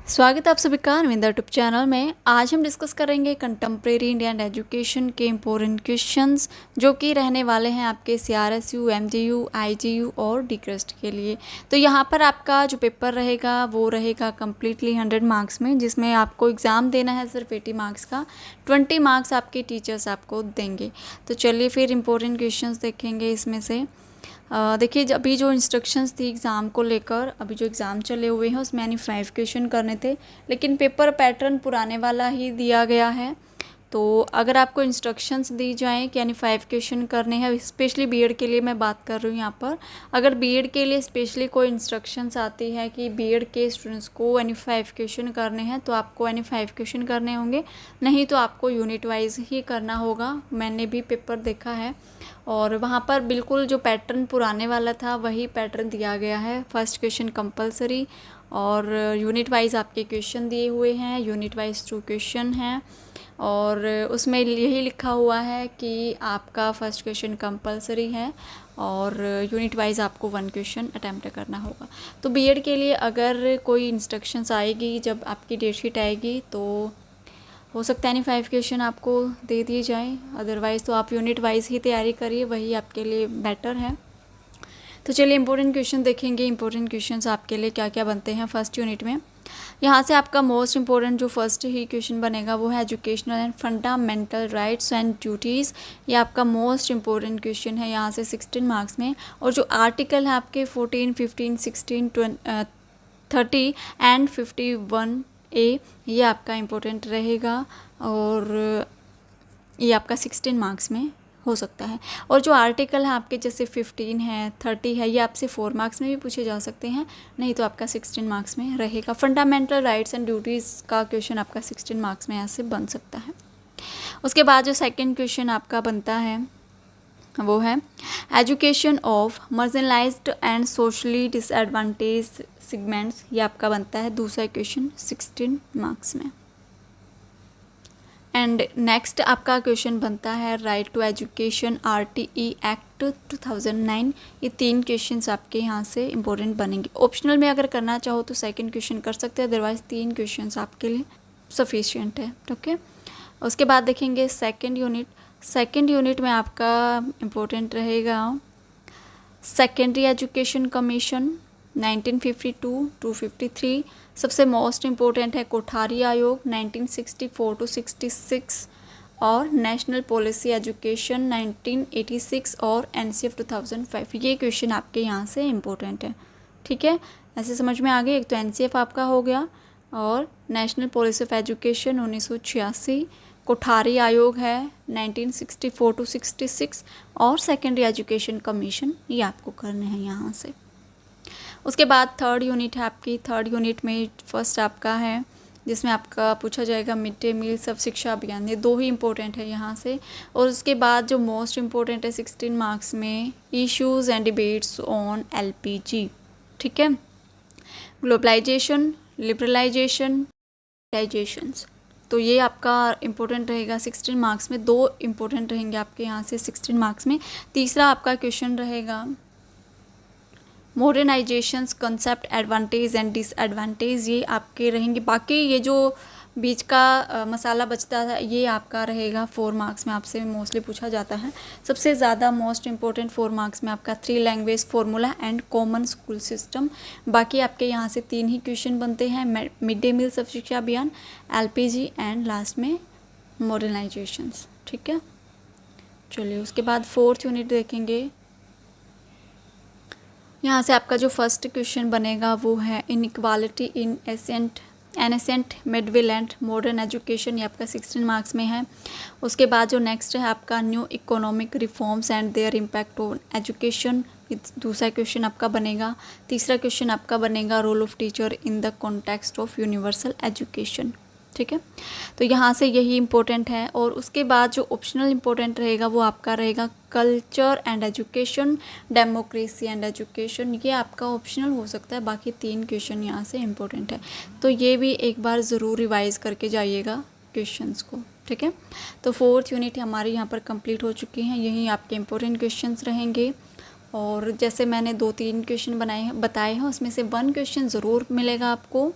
स्वागत है आप सभी का अरविंद यूट्यूब चैनल में। आज हम डिस्कस करेंगे कंटेम्प्रेरी इंडियन एजुकेशन के इम्पोर्टेंट क्वेश्चंस जो कि रहने वाले हैं आपके CRSU, MGU, IGU और डिक्रेस्ट के लिए। तो यहाँ पर आपका जो पेपर रहेगा वो रहेगा कम्प्लीटली 100 मार्क्स में, जिसमें आपको एग्ज़ाम देना है सिर्फ 80 मार्क्स का। 20 मार्क्स आपके टीचर्स आपको देंगे। तो चलिए फिर इम्पोर्टेंट क्वेश्चंस देखेंगे इसमें से। देखिए अभी जो इंस्ट्रक्शंस थी एग्ज़ाम को लेकर, अभी जो एग्ज़ाम चले हुए हैं उसमें यानी 5 क्वेश्चन करने थे, लेकिन पेपर पैटर्न पुराने वाला ही दिया गया है। तो अगर आपको इंस्ट्रक्शंस दी जाएँ कि यानी 5 क्वेश्चन करने हैं, स्पेशली बीएड के लिए मैं बात कर रही हूँ यहाँ पर। अगर बीएड के लिए स्पेशली कोई इंस्ट्रक्शंस आती है कि बीएड के स्टूडेंट्स को यानी 5 क्वेश्चन करने हैं, तो आपको यानी 5 क्वेश्चन करने होंगे, नहीं तो आपको यूनिट वाइज ही करना होगा। मैंने भी पेपर देखा है और वहाँ पर बिल्कुल जो पैटर्न पुराने वाला था वही पैटर्न दिया गया है। फर्स्ट क्वेश्चन कंपलसरी और यूनिट वाइज आपके क्वेश्चन दिए हुए हैं, यूनिट वाइज 2 क्वेश्चन हैं और उसमें यही लिखा हुआ है कि आपका फर्स्ट क्वेश्चन कंपलसरी है और यूनिट वाइज आपको 1 क्वेश्चन अटैम्प्ट करना होगा। तो बीएड के लिए अगर कोई इंस्ट्रक्शंस आएगी, जब आपकी डेट शीट आएगी, तो हो सकता है नहीं 5 क्वेश्चन आपको दे दिए जाएँ, अदरवाइज़ तो आप यूनिट वाइज ही तैयारी करिए, वही आपके लिए बेटर है। तो चलिए इंपॉर्टेंट क्वेश्चन देखेंगे। इंपॉर्टेंट क्वेश्चंस आपके लिए क्या क्या बनते हैं फर्स्ट यूनिट में। यहाँ से आपका मोस्ट इंपॉर्टेंट जो फर्स्ट ही क्वेश्चन बनेगा वो है educational and fundamental rights and duties. ये आपका मोस्ट इंपॉर्टेंट क्वेश्चन है यहाँ से 16 मार्क्स में। और जो आर्टिकल है आपके 14, 15, 16, 30 एंड 51A, ये आपका इम्पोर्टेंट रहेगा और ये आपका 16 मार्क्स में हो सकता है। और जो आर्टिकल है आपके जैसे 15 है, 30 है, ये आपसे 4 मार्क्स में भी पूछे जा सकते हैं, नहीं तो आपका 16 मार्क्स में रहेगा। फंडामेंटल राइट्स एंड ड्यूटीज़ का क्वेश्चन आपका 16 मार्क्स में ऐसे बन सकता है। उसके बाद जो सेकंड क्वेश्चन आपका बनता है वो है education of marginalised and socially disadvantage segments. ये आपका बनता है दूसरा क्वेश्चन 16 मार्क्स में। एंड नेक्स्ट आपका क्वेश्चन बनता है right to education RTE act 2009। ये 3 क्वेश्चंस आपके यहाँ से इंपॉर्टेंट बनेंगे। ऑप्शनल में अगर करना चाहो तो सेकंड क्वेश्चन कर सकते हैं, अदरवाइज 3 क्वेश्चंस आपके लिए सफिशिएंट है। ओके, उसके बाद देखेंगे सेकंड यूनिट। सेकंड यूनिट में आपका इम्पोर्टेंट रहेगा सेकेंडरी एजुकेशन कमीशन 1952 टू 53। सबसे मोस्ट इम्पोर्टेंट है कोठारी आयोग 1964 टू 66 और नेशनल पॉलिसी एजुकेशन 1986 और NCF 2005। ये क्वेश्चन आपके यहाँ से इम्पोर्टेंट है। ठीक है, ऐसे समझ में आ गए। एक तो NCF आपका हो गया और national policy of education 1986, Kothari आयोग है 1964 टू 66 और सेकेंडरी एजुकेशन कमीशन, ये आपको करने हैं यहाँ से। उसके बाद थर्ड यूनिट है आपकी। थर्ड यूनिट में फर्स्ट आपका है जिसमें आपका पूछा जाएगा मिड डे मील सब शिक्षा अभियान। ये 2 ही इम्पोर्टेंट है यहाँ से। और उसके बाद जो मोस्ट इम्पोर्टेंट है 16 मार्क्स में issues and debates on LPG। ठीक है, ग्लोबलाइजेशन, लिबरलाइजेशन, डाइजेशंस। तो ये आपका इम्पोर्टेंट रहेगा 16 मार्क्स में। 2 इम्पोर्टेंट रहेंगे आपके यहाँ से 16 मार्क्स में। तीसरा आपका क्वेश्चन रहेगा मॉडर्नाइजेशंस कंसेप्ट एडवांटेज एंड डिसएडवांटेज। ये आपके रहेंगे। बाकी ये जो बीच का मसाला बचता है ये आपका रहेगा 4 मार्क्स में, आपसे मोस्टली पूछा जाता है। सबसे ज़्यादा मोस्ट इंपॉर्टेंट 4 मार्क्स में आपका 3 language formula and common school system. बाकी आपके यहाँ से 3 ही क्वेश्चन बनते हैं, मिड डे मील सब शिक्षा अभियान, LPG एंड लास्ट में मॉडर्नाइजेशंस। ठीक है, चलिए उसके बाद फोर्थ यूनिट देखेंगे। यहाँ से आपका जो फर्स्ट क्वेश्चन बनेगा वो है inequality in ancient medieval and modern education. ये आपका 16 मार्क्स में है। उसके बाद जो नेक्स्ट है आपका new economic reforms and their impact on education. दूसरा क्वेश्चन आपका बनेगा। तीसरा क्वेश्चन आपका बनेगा role of teacher in the context of universal education. ठीक है, तो यहाँ से यही इम्पोर्टेंट है। और उसके बाद जो ऑप्शनल इम्पोर्टेंट रहेगा वो आपका रहेगा culture and education, democracy and education. ये आपका ऑप्शनल हो सकता है। बाकी 3 क्वेश्चन यहाँ से इम्पोर्टेंट है, तो ये भी एक बार ज़रूर रिवाइज़ करके जाइएगा क्वेश्चंस को। ठीक है, तो फोर्थ यूनिट हमारी यहाँ पर कंप्लीट हो चुकी हैं। यही आपके इम्पोर्टेंट क्वेश्चंस रहेंगे। और जैसे मैंने 2-3 क्वेश्चन बताए हैं, उसमें से 1 क्वेश्चन ज़रूर मिलेगा आपको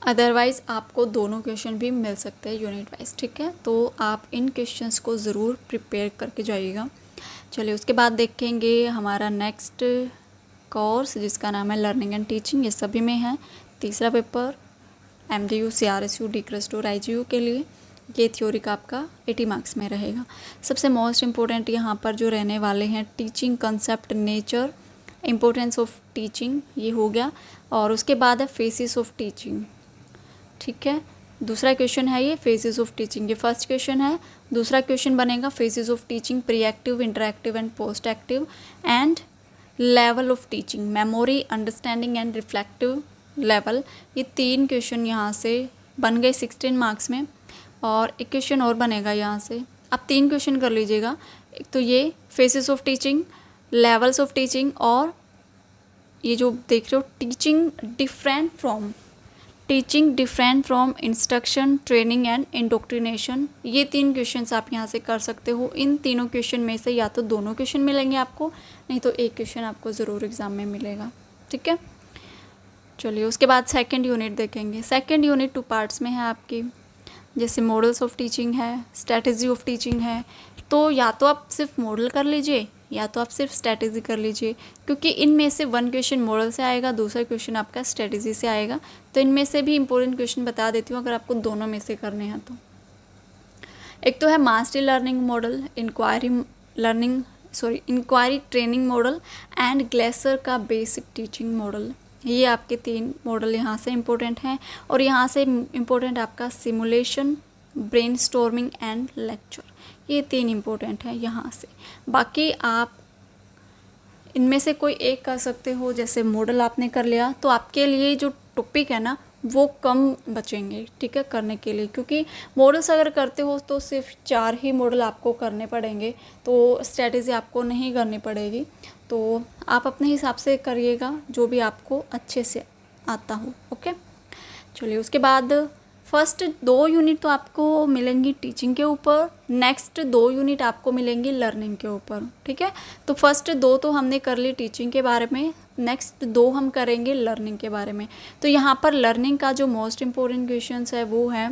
अदरवाइज़ आपको दोनों क्वेश्चन भी मिल सकते हैं यूनिट वाइज, ठीक है। तो आप इन क्वेश्चंस को ज़रूर प्रिपेयर करके जाइएगा। चलिए उसके बाद देखेंगे हमारा नेक्स्ट कोर्स जिसका नाम है लर्निंग एंड टीचिंग। ये सभी में है तीसरा पेपर MDU CRSU डिक्रस्ट और IGU के लिए। ये थ्योरी का आपका 80 मार्क्स में रहेगा। सबसे मोस्ट इम्पोर्टेंट यहाँ पर जो रहने वाले हैं teaching concept, nature, importance of teaching, ये हो गया। और उसके बाद है फेसिस ऑफ टीचिंग, ठीक है। दूसरा क्वेश्चन है ये फेजेस ऑफ टीचिंग, ये फर्स्ट क्वेश्चन है। दूसरा क्वेश्चन बनेगा phases of teaching, pre active, interactive and post active, and level of teaching, memory, understanding and reflective level. ये 3 क्वेश्चन यहाँ से बन गए 16 मार्क्स में। और एक क्वेश्चन और बनेगा यहाँ से, आप 3 क्वेश्चन कर लीजिएगा। एक तो ये phases of teaching, levels of teaching, और ये जो देख रहे हो teaching different from instruction, training and indoctrination. ये 3 क्वेश्चंस आप यहाँ से कर सकते हो। इन तीनों क्वेश्चन में से या तो दोनों क्वेश्चन मिलेंगे आपको, नहीं तो एक क्वेश्चन आपको ज़रूर एग्ज़ाम में मिलेगा, ठीक है। चलिए उसके बाद सेकंड यूनिट देखेंगे। सेकंड यूनिट 2 पार्ट्स में है आपकी, जैसे मॉडल्स ऑफ टीचिंग है, स्ट्रैटेजी ऑफ टीचिंग है। तो या तो आप सिर्फ मॉडल कर लीजिए या तो आप सिर्फ स्ट्रैटेजी कर लीजिए, क्योंकि इनमें से 1 क्वेश्चन मॉडल से आएगा, दूसरा क्वेश्चन आपका स्ट्रैटेजी से आएगा। तो इनमें से भी इंपॉर्टेंट क्वेश्चन बता देती हूँ अगर आपको दोनों में से करने हैं तो। एक तो है mastery learning model, inquiry training model and Glaser का बेसिक टीचिंग मॉडल। ये आपके 3 मॉडल यहाँ से इम्पोर्टेंट हैं। और यहाँ से इम्पोर्टेंट आपका सिमुलेशन, ब्रेनस्टॉर्मिंग एंड लेक्चर, ये 3 इम्पोर्टेंट है यहाँ से। बाकी आप इनमें से कोई एक कर सकते हो। जैसे मॉडल आपने कर लिया तो आपके लिए जो टॉपिक है ना वो कम बचेंगे, ठीक है, करने के लिए। क्योंकि मॉडल्स अगर करते हो तो सिर्फ 4 ही मॉडल आपको करने पड़ेंगे, तो स्ट्रैटेजी आपको नहीं करनी पड़ेगी। तो आप अपने हिसाब से करिएगा जो भी आपको अच्छे से आता हो, ओके। चलिए उसके बाद फर्स्ट 2 यूनिट तो आपको मिलेंगी टीचिंग के ऊपर, नेक्स्ट 2 यूनिट आपको मिलेंगी लर्निंग के ऊपर, ठीक है। तो फर्स्ट 2 तो हमने कर ली टीचिंग के बारे में, नेक्स्ट 2 हम करेंगे लर्निंग के बारे में। तो यहाँ पर लर्निंग का जो मोस्ट इम्पोर्टेंट क्वेश्चंस है वो है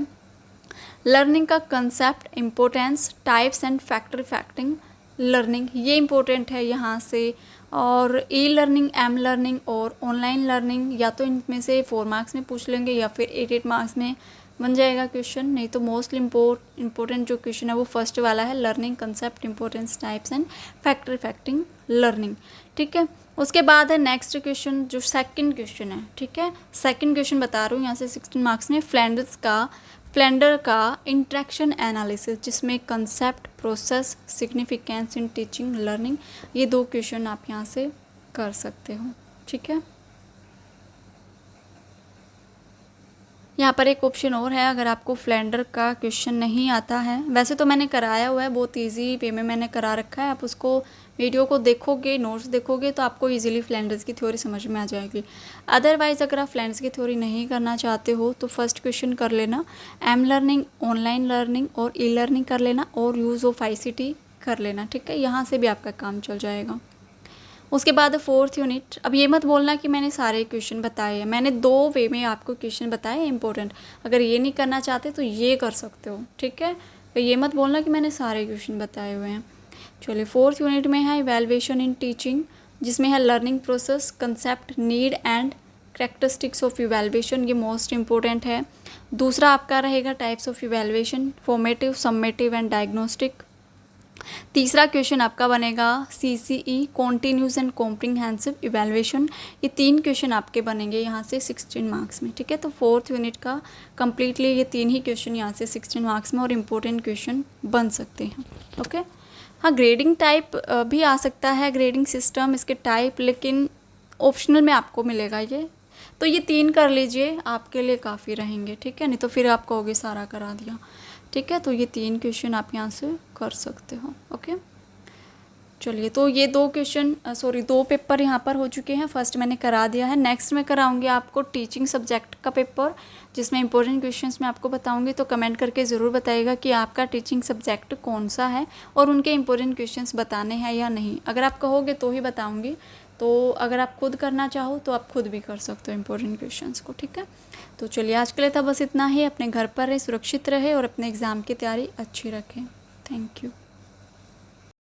लर्निंग का concept, importance, types and factor effecting learning, ये इम्पोर्टेंट है यहाँ से। और ई लर्निंग, एम लर्निंग और ऑनलाइन लर्निंग, या तो इनमें से 4 मार्क्स में पूछ लेंगे या फिर 8 मार्क्स में बन जाएगा क्वेश्चन। नहीं तो मोस्टली इम्पोर्टेंट जो क्वेश्चन है वो फर्स्ट वाला है, learning concept, importance, types and factor effecting learning, ठीक है। उसके बाद है नेक्स्ट क्वेश्चन जो सेकंड क्वेश्चन है, ठीक है। सेकंड क्वेश्चन बता रही हूँ यहाँ से 16 मार्क्स में, फ्लेंडर का इंट्रैक्शन एनालिसिस, जिसमें concept, process, significance in teaching learning, ये 2 क्वेश्चन आप यहाँ से कर सकते हो, ठीक है। यहाँ पर एक ऑप्शन और है, अगर आपको फ्लेंडर का क्वेश्चन नहीं आता है, वैसे तो मैंने कराया हुआ है, बहुत इजी वे में मैंने करा रखा है, आप उसको वीडियो को देखोगे, नोट्स देखोगे तो आपको इजीली फ्लेंडर्स की थ्योरी समझ में आ जाएगी। अदरवाइज़ अगर आप फ्लेंडर्स की थ्योरी नहीं करना चाहते हो तो फर्स्ट क्वेश्चन कर लेना, एम लर्निंग, ऑनलाइन लर्निंग और ई लर्निंग कर लेना, और यूज़ ऑफ ICT कर लेना, ठीक है। यहाँ से भी आपका काम चल जाएगा। उसके बाद 4th यूनिट, अब ये मत बोलना कि मैंने सारे क्वेश्चन बताए हैं, मैंने 2 वे में आपको क्वेश्चन बताए हैं इंपॉर्टेंट। अगर ये नहीं करना चाहते तो ये कर सकते हो, ठीक है। तो ये मत बोलना कि मैंने सारे क्वेश्चन बताए हुए हैं। चलिए 4th यूनिट में है इवैल्यूएशन इन टीचिंग, जिसमें है learning process, concept, need and characteristics of evaluation, ये मोस्ट इंपॉर्टेंट है। दूसरा आपका रहेगा types of evaluation, formative, summative and diagnostic. तीसरा क्वेश्चन आपका बनेगा CCE, continuous and comprehensive evaluation. ये 3 क्वेश्चन आपके बनेंगे यहाँ से 16 मार्क्स में, ठीक है। तो 4th यूनिट का कम्प्लीटली ये 3 ही क्वेश्चन यहाँ से 16 मार्क्स में और इम्पोर्टेंट क्वेश्चन बन सकते हैं, ओके। हाँ, ग्रेडिंग टाइप भी आ सकता है, ग्रेडिंग सिस्टम इसके टाइप, लेकिन ऑप्शनल में आपको मिलेगा ये। तो ये 3 कर लीजिए, आपके लिए काफ़ी रहेंगे, ठीक है। नहीं तो फिर आप कहोगे सारा करा दिया, ठीक है। तो ये 3 क्वेश्चन आप यहाँ से कर सकते हो, ओके। चलिए तो ये 2 पेपर यहाँ पर हो चुके हैं। फर्स्ट मैंने करा दिया है, नेक्स्ट मैं कराऊंगी आपको टीचिंग सब्जेक्ट का पेपर, जिसमें इंपॉर्टेंट क्वेश्चंस मैं आपको बताऊंगी। तो कमेंट करके ज़रूर बताइएगा कि आपका टीचिंग सब्जेक्ट कौन सा है और उनके इंपॉर्टेंट क्वेश्चंस बताने हैं या नहीं। अगर आप कहोगे तो ही बताऊँगी, तो अगर आप खुद करना चाहो तो आप खुद भी कर सकते हो इम्पोर्टेंट क्वेश्चंस को, ठीक है। तो चलिए आज के लिए था बस इतना ही। अपने घर पर रहे, सुरक्षित रहे और अपने एग्ज़ाम की तैयारी अच्छी रखें। Thank you.